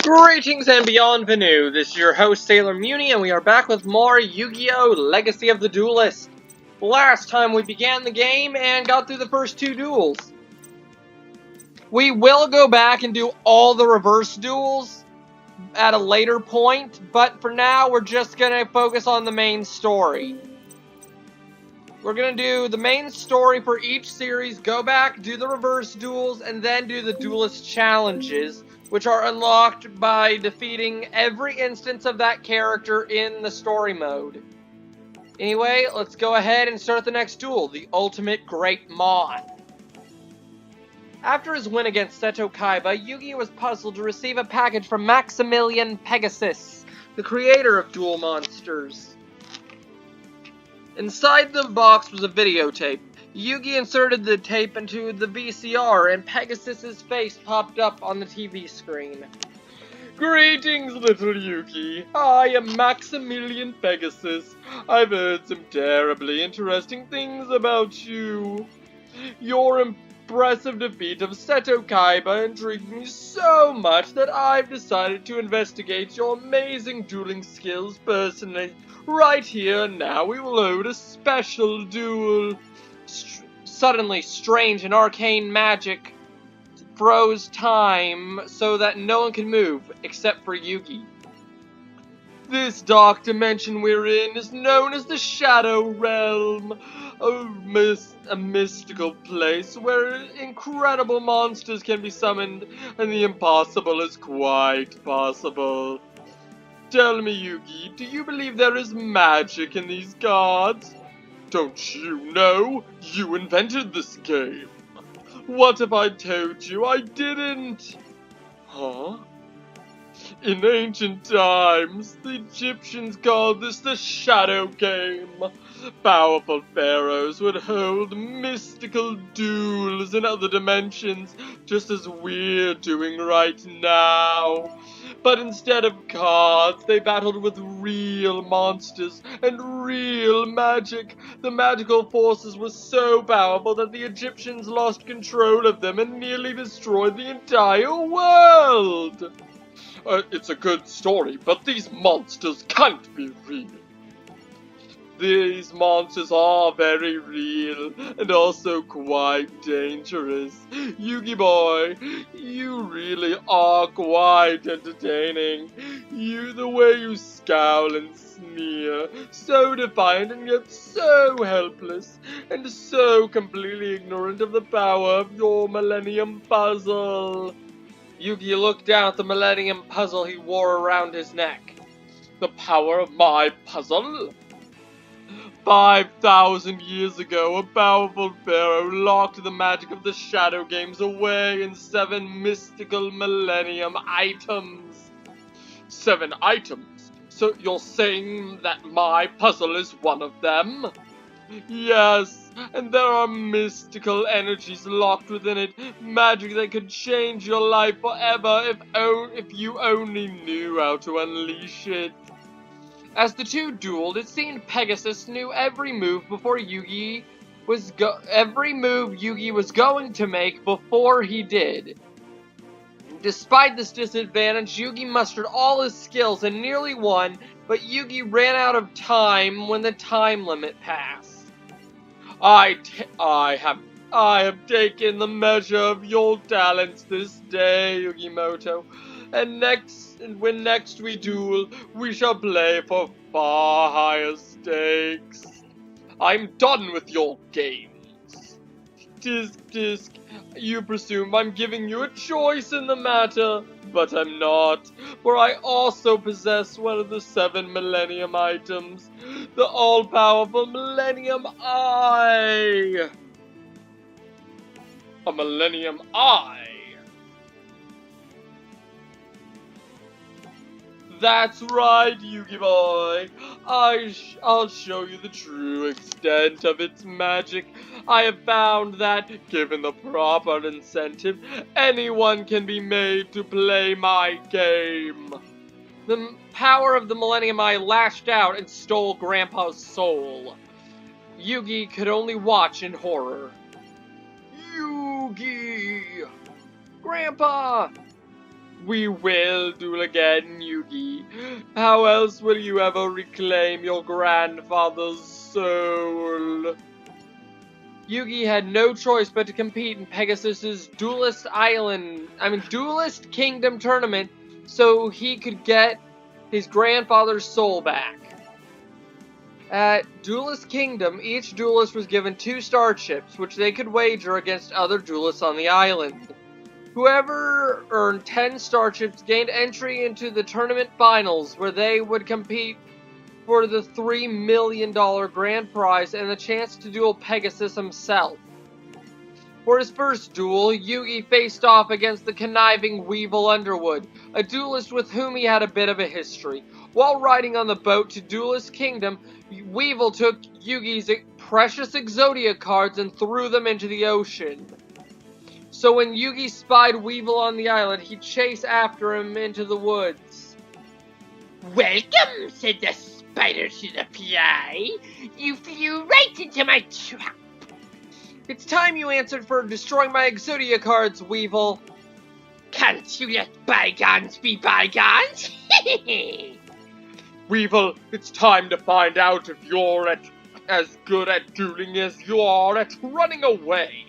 Greetings and bienvenue. This is your host Sailor Muni, and we are back with more Yu-Gi-Oh! Legacy of the Duelist. Last time we began the game and got through the first two duels. We will go back and do all the reverse duels at a later point, but for now we're just gonna focus on the main story. We're gonna do the main story for each series, go back, do the reverse duels, and then do the Duelist challenges, which are unlocked by defeating every instance of that character in the story mode. Anyway, let's go ahead and start the next duel, the Ultimate Great Mon. After his win against Seto Kaiba, Yugi was puzzled to receive a package from Maximilian Pegasus, the creator of Duel Monsters. Inside the box was a videotape. Yugi inserted the tape into the VCR and Pegasus's face popped up on the TV screen. Greetings, little Yugi. I am Maximilian Pegasus. I've heard some terribly interesting things about you. Your impressive defeat of Seto Kaiba intrigued me so much that I've decided to investigate your amazing dueling skills personally. Right here and now we will hold a special duel. Suddenly, strange and arcane magic froze time so that no one can move except for Yugi. This dark dimension we're in is known as the Shadow Realm, a mystical place where incredible monsters can be summoned and the impossible is quite possible. Tell me, Yugi, do you believe there is magic in these gods? Don't you know? You invented this game. What if I told you I didn't? Huh? In ancient times, the Egyptians called this the Shadow Game. Powerful pharaohs would hold mystical duels in other dimensions, just as we're doing right now. But instead of cards, they battled with real monsters and real magic. The magical forces were so powerful that the Egyptians lost control of them and nearly destroyed the entire world. It's a good story, but these monsters can't be real. These monsters are very real, and also quite dangerous. Yugi boy, you really are quite entertaining. The way you scowl and sneer, so defiant and yet so helpless, and so completely ignorant of the power of your Millennium Puzzle. Yugi looked down at the Millennium Puzzle he wore around his neck. The power of my puzzle? 5,000 years ago, a powerful pharaoh locked the magic of the Shadow Games away in 7 mystical Millennium items. 7 items? So you're saying that my puzzle is one of them? Yes, and there are mystical energies locked within it, magic that could change your life forever if you only knew how to unleash it. As the two dueled, it seemed Pegasus knew every move Yugi was going to make before he did. Despite this disadvantage, Yugi mustered all his skills and nearly won, but Yugi ran out of time when the time limit passed. I have taken the measure of your talents this day, Yugimoto, and when next we duel, we shall play for far higher stakes. I'm done with your games. Disc, you presume I'm giving you a choice in the matter, but I'm not, for I also possess one of the 7 Millennium items, the all-powerful Millennium Eye. A Millennium Eye. That's right, Yugi boy. I'll show you the true extent of its magic. I have found that, given the proper incentive, anyone can be made to play my game. The power of the Millennium Eye lashed out and stole Grandpa's soul. Yugi could only watch in horror. Yugi! Grandpa! We will duel again, Yugi. How else will you ever reclaim your grandfather's soul? Yugi had no choice but to compete in Pegasus's Duelist Kingdom tournament so he could get his grandfather's soul back. At Duelist Kingdom, each duelist was given 2 star chips, which they could wager against other duelists on the island. Whoever earned 10 star chips gained entry into the tournament finals, where they would compete for the $3 million grand prize and the chance to duel Pegasus himself. For his first duel, Yugi faced off against the conniving Weevil Underwood, a duelist with whom he had a bit of a history. While riding on the boat to Duelist Kingdom, Weevil took Yugi's precious Exodia cards and threw them into the ocean. So when Yugi spied Weevil on the island, he chased after him into the woods. "Welcome," said the spider to the fly. "You flew right into my trap." "It's time you answered for destroying my Exodia cards, Weevil." "Can't you let bygones be bygones?" "Weevil, it's time to find out if you're as good at dueling as you are at running away."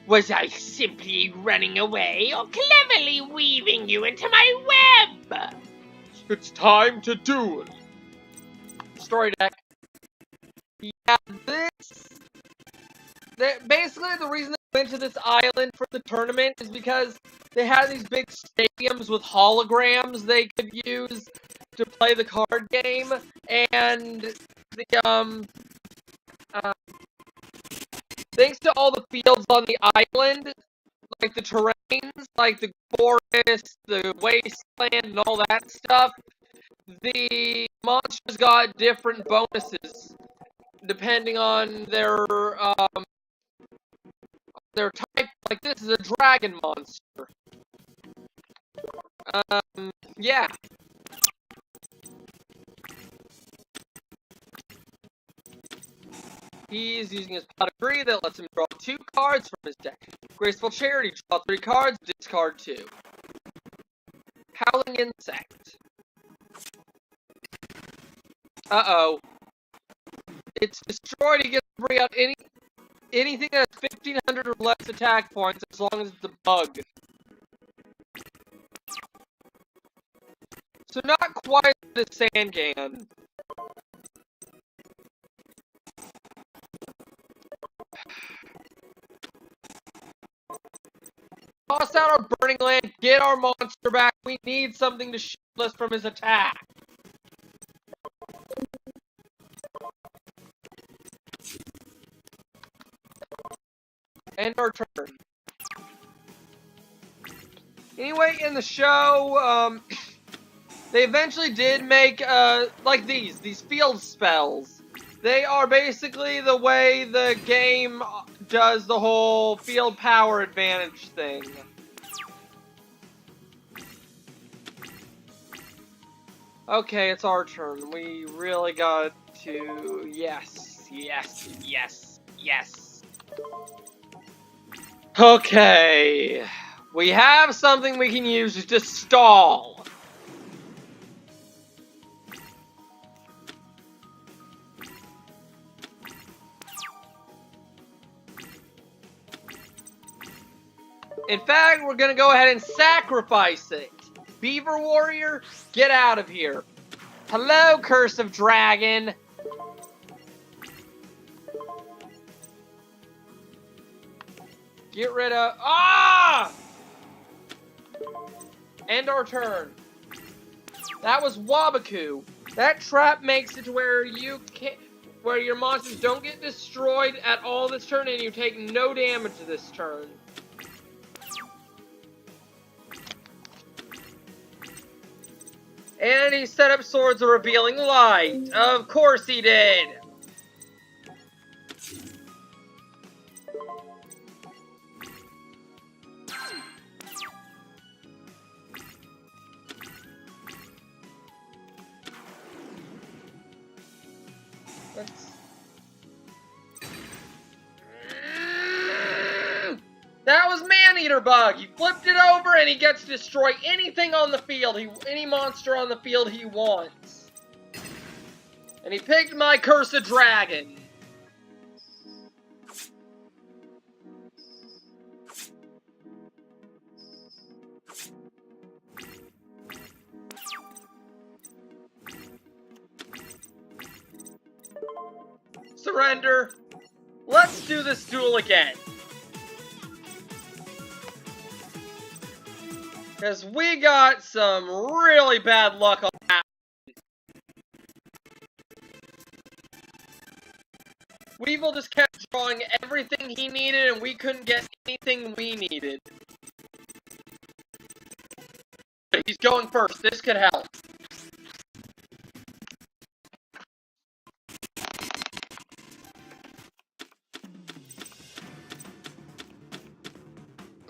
"Was I simply running away or cleverly weaving you into my web?" "It's time to duel." Story deck. Yeah, basically the reason they went to this island for the tournament is because they had these big stadiums with holograms they could use to play the card game, and thanks to all the fields on the island, like the terrains, like the forest, the wasteland, and all that stuff, the monsters got different bonuses depending on their type. Like this is a dragon monster. Yeah. He's using his pot of greed that lets him draw 2 cards from his deck. Graceful Charity, draw 3 cards, discard 2. Howling Insect. Uh-oh. It's destroyed. He gets to bring out anything that has 1,500 or less attack points as long as it's a bug. So not quite the Sangan. Toss out our Burning Land, get our monster back. We need something to shield us from his attack. End our turn. Anyway, in the show, they eventually did make, like these field spells. They are basically the way the game does the whole field power advantage thing. Okay, it's our turn. We really got to... Yes, yes, yes, yes. Okay. We have something we can use to stall. In fact, we're gonna go ahead and sacrifice it. Beaver Warrior, get out of here. Hello, Curse of Dragon. Get rid of... Ah! End our turn. That was Wabaku. That trap makes it to where you can't... where your monsters don't get destroyed at all this turn and you take no damage this turn. And he set up Swords of Revealing Light. Of course he did. That was Man man-eater bug. He flipped it over and he gets to destroy anything on the field, any monster on the field he wants. And he picked my cursed dragon. Surrender. Let's do this duel again. Because we got some really bad luck on that. Weevil just kept drawing everything he needed and we couldn't get anything we needed. He's going first. This could help.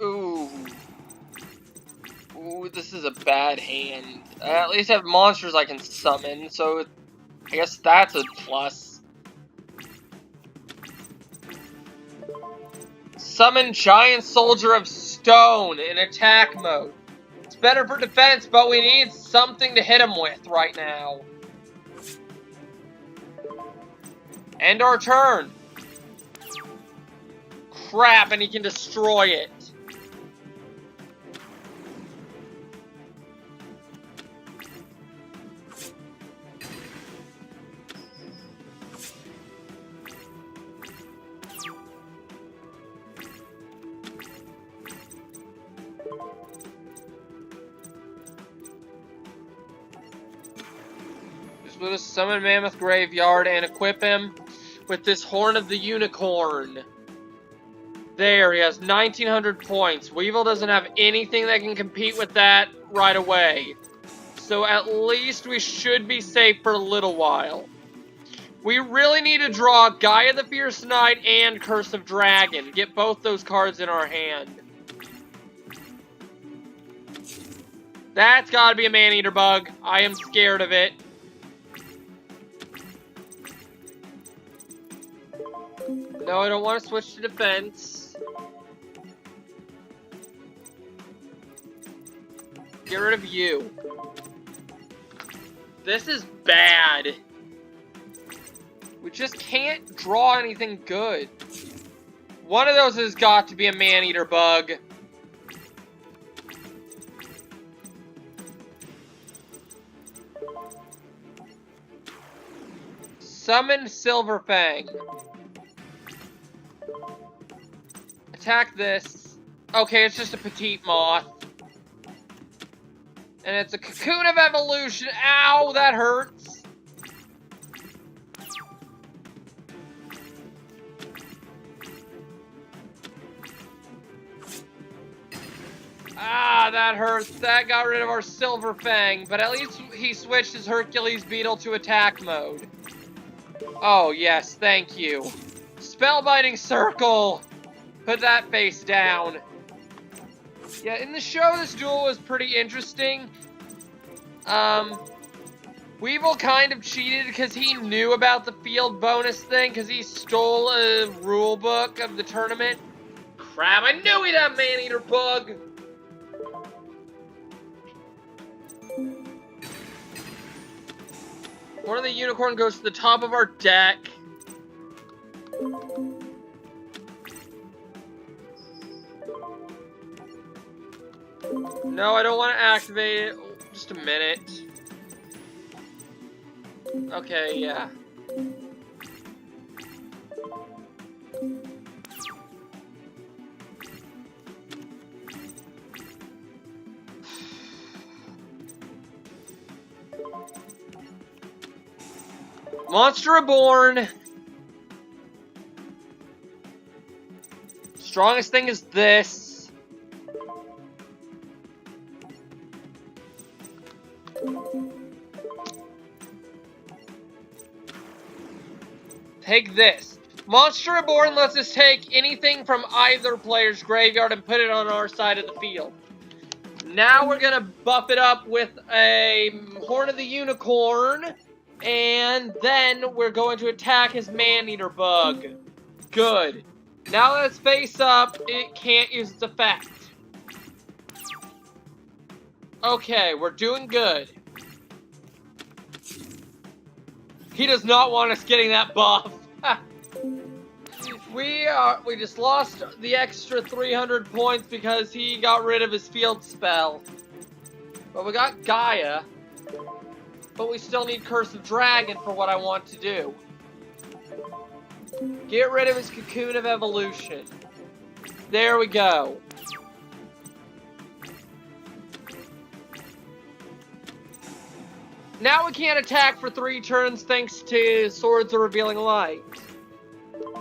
Ooh. Ooh, this is a bad hand. I at least have monsters I can summon, so I guess that's a plus. Summon Giant Soldier of Stone in attack mode. It's better for defense, but we need something to hit him with right now. End our turn. Crap, and he can destroy it. We'll just summon Mammoth Graveyard and equip him with this Horn of the Unicorn. There, he has 1900 points. Weevil doesn't have anything that can compete with that right away. So at least we should be safe for a little while. We really need to draw Gaia the Fierce Knight and Curse of Dragon. Get both those cards in our hand. That's gotta be a man-eater bug. I am scared of it. No, I don't want to switch to defense. Get rid of you. This is bad. We just can't draw anything good. One of those has got to be a man-eater bug. Summon Silverfang. Attack this. Okay, it's just a petite moth. And it's a Cocoon of Evolution. Ow, that hurts. Ah, that hurts. That got rid of our Silverfang. But at least he switched his Hercules Beetle to attack mode. Oh, yes, thank you. Spellbinding Circle. Put that face down. Yeah, in the show, this duel was pretty interesting. Weevil kind of cheated because he knew about the field bonus thing because he stole a rule book of the tournament. Crap, I knew he'd have man-eater bug. One of the unicorn goes to the top of our deck. No, I don't want to activate it. Just a minute. Okay, yeah. Monster Reborn. Strongest thing is this. Take this. Monster Reborn lets us take anything from either player's graveyard and put it on our side of the field. Now we're gonna buff it up with a Horn of the Unicorn, and then we're going to attack his man-eater bug. Good. Now that it's face up, it can't use its effect. Okay, we're doing good. He does not want us getting that buff. We just lost the extra 300 points because he got rid of his field spell. But we got Gaia. But we still need Curse of Dragon for what I want to do. Get rid of his Cocoon of Evolution. There we go. Now we can't attack for 3 turns thanks to Swords of Revealing Light.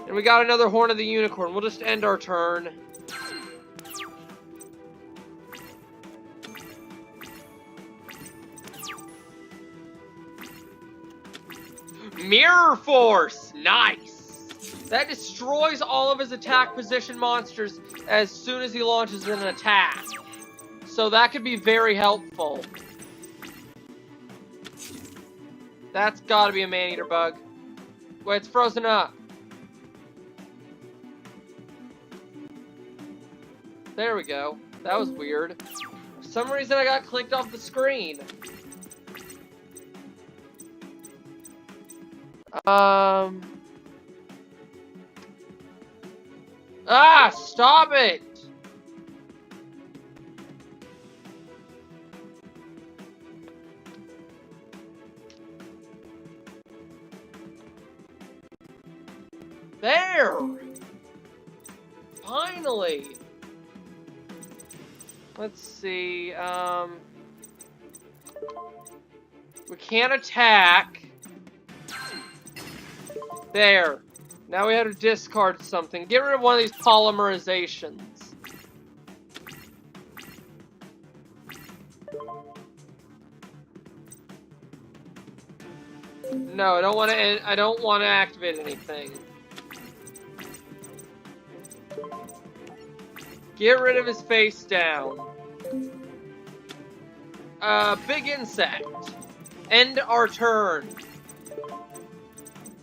And we got another Horn of the Unicorn. We'll just end our turn. Mirror Force! Nice! That destroys all of his attack position monsters as soon as he launches an attack. So that could be very helpful. That's gotta be a man-eater bug. Wait, it's frozen up. There we go. That was weird. For some reason I got clicked off the screen. Ah, stop it! There! Finally! Let's see, we can't attack. There. Now we have to discard something. Get rid of one of these polymerizations. No, I don't want to activate anything. Get rid of his face down. Big insect. End our turn.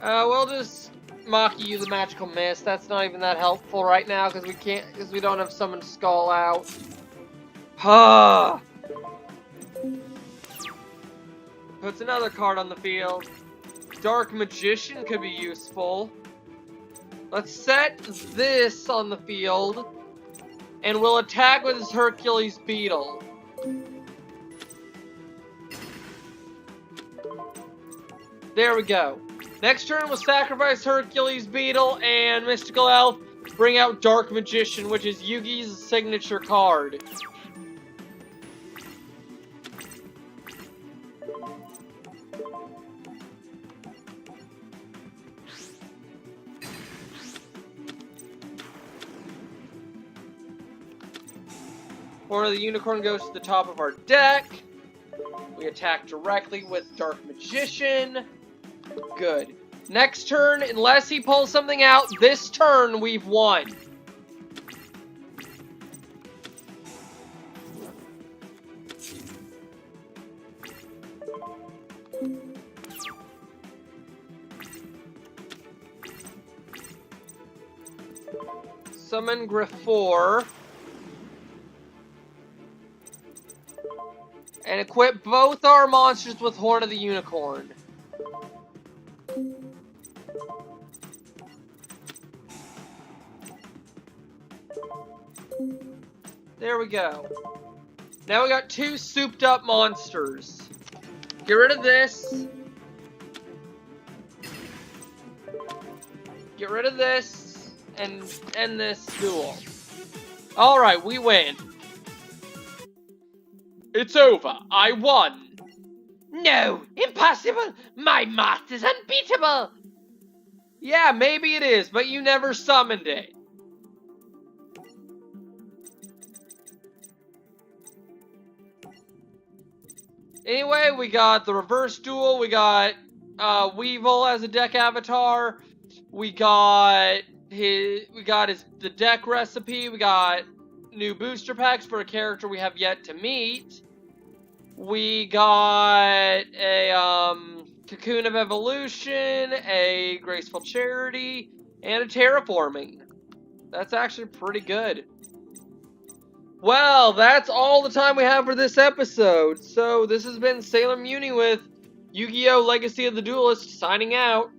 We'll just Maki you the magical mist. That's not even that helpful right now because we don't have Summon Skull out. Ha! Puts another card on the field. Dark Magician could be useful. Let's set this on the field. And we'll attack with his Hercules Beetle. There we go. Next turn, we'll sacrifice Hercules Beetle and Mystical Elf. Bring out Dark Magician, which is Yugi's signature card. Horn of the Unicorn goes to the top of our deck. We attack directly with Dark Magician. Good. Next turn, unless he pulls something out, this turn we've won. Summon Griffor. And equip both our monsters with Horn of the Unicorn. There we go. Now we got 2 souped up monsters. Get rid of this. Get rid of this. And end this duel. Alright, we win. It's over. I won. No, impossible. My moth is unbeatable. Yeah, maybe it is, but you never summoned it. Anyway, we got the reverse duel. We got Weevil as a deck avatar. We got the deck recipe. We got new booster packs for a character we have yet to meet. We got a Cocoon of Evolution, a Graceful Charity, and a Terraforming. That's actually pretty good. Well, that's all the time we have for this episode. So this has been Sailor Muni with Yu-Gi-Oh! Legacy of the Duelist signing out.